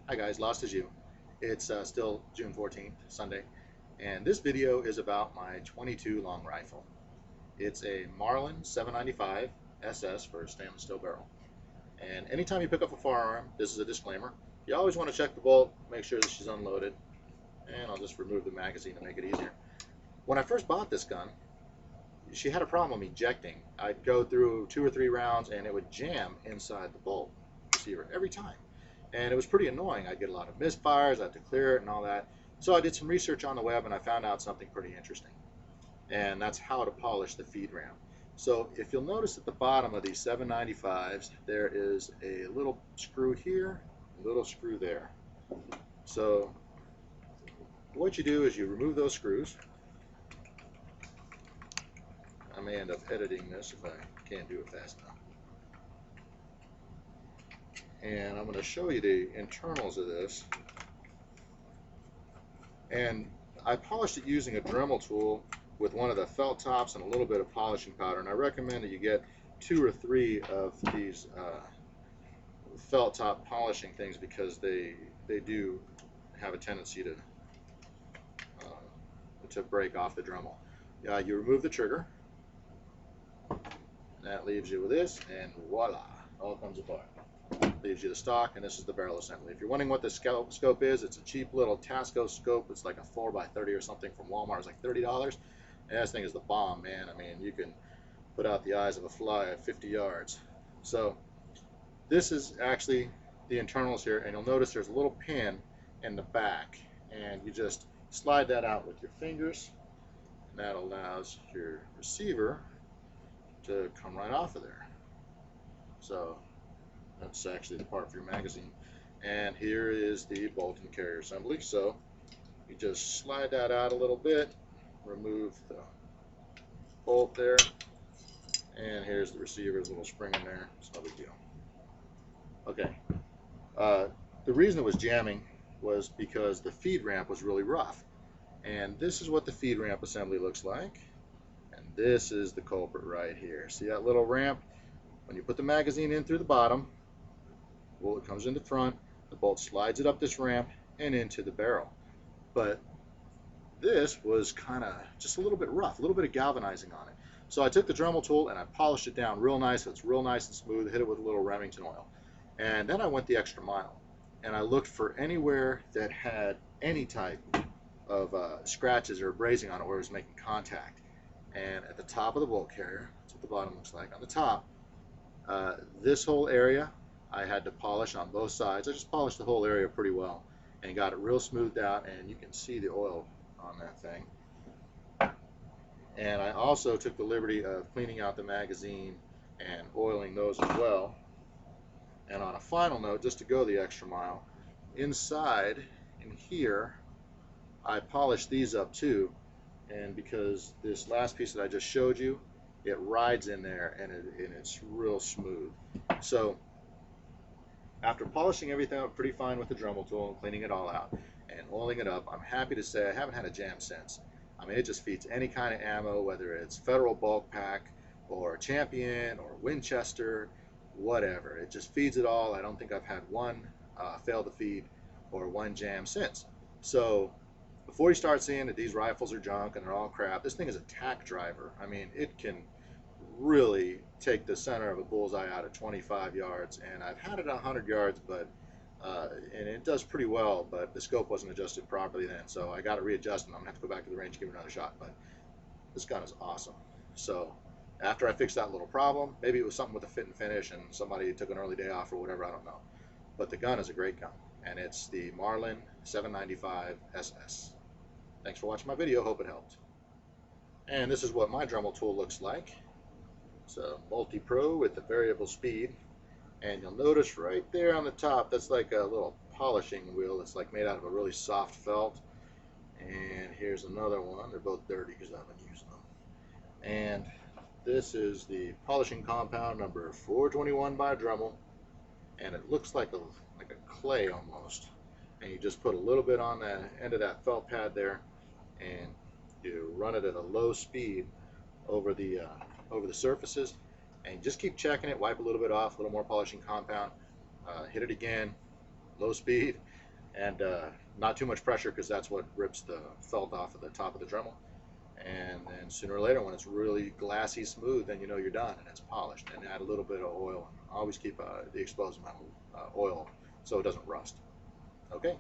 Hi guys, Lost as You. It's still June 14th, Sunday, and this video is about my 22 long rifle. It's a Marlin 795 SS for a stainless steel barrel. And anytime you pick up a firearm, this is a disclaimer, you always want to check the bolt, make sure that she's unloaded, and I'll just remove the magazine to make it easier. When I first bought this gun, she had a problem ejecting. I'd go through 2 or 3 rounds and it would jam inside the bolt receiver every time. And it was pretty annoying. I'd get a lot of misfires, I had to clear it and all that. So I did some research on the web and I found out something pretty interesting. And that's how to polish the feed ramp. So if you'll notice at the bottom of these 795s, there is a little screw here, a little screw there. So what you do is you remove those screws. I may end up editing this if I can't do it fast enough. And I'm going to show you the internals of this. And I polished it using a Dremel tool with one of the felt tops and a little bit of polishing powder. And I recommend that you get 2 or 3 of these felt top polishing things because they do have a tendency to break off the Dremel. You remove the trigger. That leaves you with this, and voila, all comes apart. Leaves you the stock, and this is the barrel assembly. If you're wondering what the scope is, it's a cheap little Tasco scope. It's like a 4x30 or something from Walmart. It's like $30. And this thing is the bomb, man. I mean, you can put out the eyes of a fly at 50 yards. So this is actually the internals here, and you'll notice there's a little pin in the back, and you just slide that out with your fingers, and that allows your receiver to come right off of there. So that's actually the part for your magazine. And here is the bolt and carrier assembly. So you just slide that out a little bit, remove the bolt there, and here's the receiver's little spring in there. It's no big deal. Okay. The reason it was jamming was because the feed ramp was really rough. And this is what the feed ramp assembly looks like. And this is the culprit right here. See that little ramp? When you put the magazine in through the bottom, bullet comes in the front, the bolt slides it up this ramp and into the barrel. But this was kind of just a little bit rough, a little bit of galvanizing on it. So I took the Dremel tool and I polished it down real nice so it's real nice and smooth, hit it with a little Remington oil. And then I went the extra mile and I looked for anywhere that had any type of scratches or abrasing on it where it was making contact. And at the top of the bolt carrier, that's what the bottom looks like. On the top, this whole area I had to polish on both sides. I just polished the whole area pretty well and got it real smoothed out, and you can see the oil on that thing. And I also took the liberty of cleaning out the magazine and oiling those as well. And on a final note, just to go the extra mile, inside in here I polished these up too. And because this last piece that I just showed you, it rides in there and it's real smooth. So after polishing everything up pretty fine with the Dremel tool and cleaning it all out and oiling it up, I'm happy to say I haven't had a jam since. I mean, it just feeds any kind of ammo, whether it's Federal bulk pack or Champion or Winchester, whatever. It just feeds it all. I don't think I've had one fail to feed or one jam since. So before you start seeing that these rifles are junk and they're all crap, this thing is a tack driver. I mean, it can really take the center of a bullseye out at 25 yards, and I've had it at 100 yards, but and it does pretty well, but the scope wasn't adjusted properly then, so I got to readjust, and I'm gonna have to go back to the range and give it another shot. But this gun is awesome. So after I fixed that little problem, maybe it was something with the fit and finish and somebody took an early day off or whatever, I don't know, but the gun is a great gun, and it's the Marlin 795 SS. Thanks for watching my video. Hope it helped. And this is what my Dremel tool looks like. It's a multi-pro with the variable speed. And you'll notice right there on the top, that's like a little polishing wheel. It's like made out of a really soft felt. And here's another one. They're both dirty because I've been using them. And this is the polishing compound number 421 by Dremel. And it looks like a clay almost. And you just put a little bit on the end of that felt pad there, and you run it at a low speed over the surfaces, and just keep checking it. Wipe a little bit off, a little more polishing compound, hit it again, low speed, and not too much pressure because that's what rips the felt off of the top of the Dremel. And then sooner or later, when it's really glassy smooth, then you know you're done and it's polished. And add a little bit of oil. Always keep the exposed amount of oil so it doesn't rust. Okay.